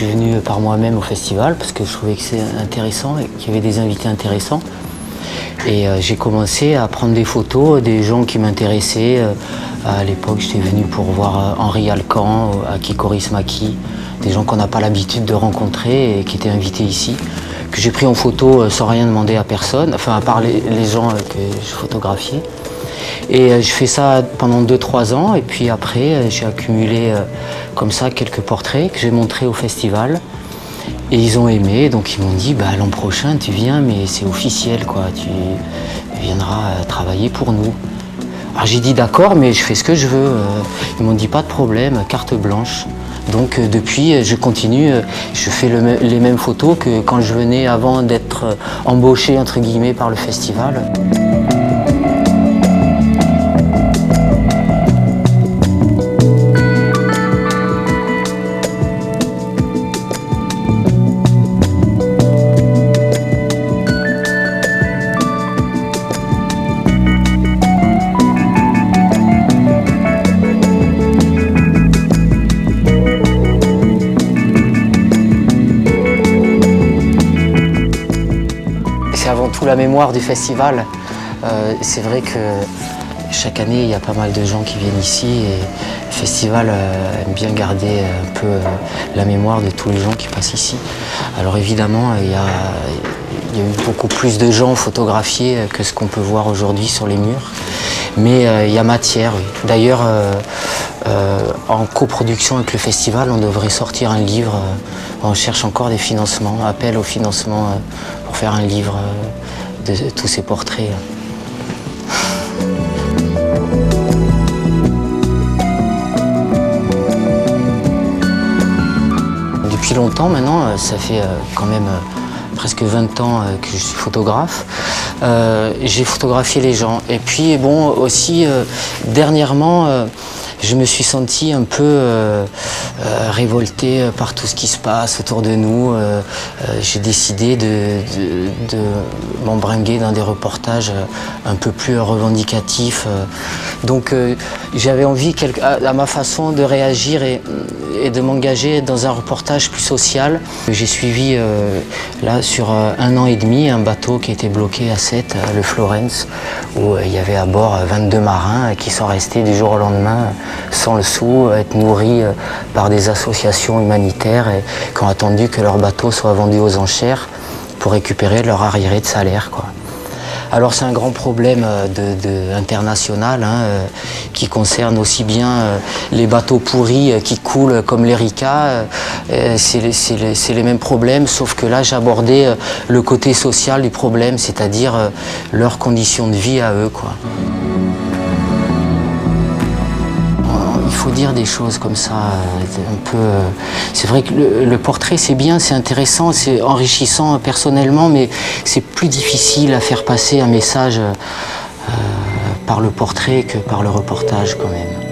suis venu par moi-même au festival parce que je trouvais que c'est intéressant et qu'il y avait des invités intéressants. Et j'ai commencé à prendre des photos des gens qui m'intéressaient. À l'époque, j'étais venu pour voir Henri Alcan, Aki Kaurismäki, des gens qu'on n'a pas l'habitude de rencontrer et qui étaient invités ici, que j'ai pris en photo sans rien demander à personne, enfin à part les gens que je photographiais. Et je fais ça pendant 2-3 ans et puis après j'ai accumulé comme ça quelques portraits que j'ai montrés au festival. Et ils ont aimé, donc ils m'ont dit bah, l'an prochain tu viens mais c'est officiel quoi, tu viendras travailler pour nous. Alors j'ai dit d'accord mais je fais ce que je veux. Ils m'ont dit pas de problème, carte blanche. Donc depuis je continue, je fais les mêmes photos que quand je venais avant d'être embauché entre guillemets par le festival. C'est avant tout la mémoire du festival. C'est vrai que chaque année, il y a pas mal de gens qui viennent ici et le festival aime bien garder un peu la mémoire de tous les gens qui passent ici. Alors évidemment, il y a eu beaucoup plus de gens photographiés que ce qu'on peut voir aujourd'hui sur les murs. Mais il y a matière, oui. D'ailleurs, en coproduction avec le festival, on devrait sortir un livre. On cherche encore des financements, appel au financement pour faire un livre de tous ces portraits. Depuis longtemps maintenant, ça fait quand même presque 20 ans que je suis photographe. J'ai photographié les gens. Et puis bon, aussi dernièrement, je me suis senti un peu révolté par tout ce qui se passe autour de nous. J'ai décidé de m'embringuer dans des reportages un peu plus revendicatifs. Donc j'avais envie, à ma façon, de réagir et de m'engager dans un reportage plus social. J'ai suivi là sur 1 an et demi un bateau qui était bloqué à Sète, le Florence, où il y avait à bord 22 marins qui sont restés du jour au lendemain sans le sou, être nourris par des associations humanitaires et qui ont attendu que leur bateau soit vendu aux enchères pour récupérer leur arriéré de salaire, quoi. Alors c'est un grand problème international qui concerne aussi bien les bateaux pourris qui coulent comme l'Erika. C'est les mêmes problèmes, sauf que là j'abordais le côté social du problème, c'est-à-dire leurs conditions de vie à eux, quoi. Il faut dire des choses comme ça, un peu. C'est vrai que le portrait c'est bien, c'est intéressant, c'est enrichissant personnellement, mais c'est plus difficile à faire passer un message par le portrait que par le reportage quand même.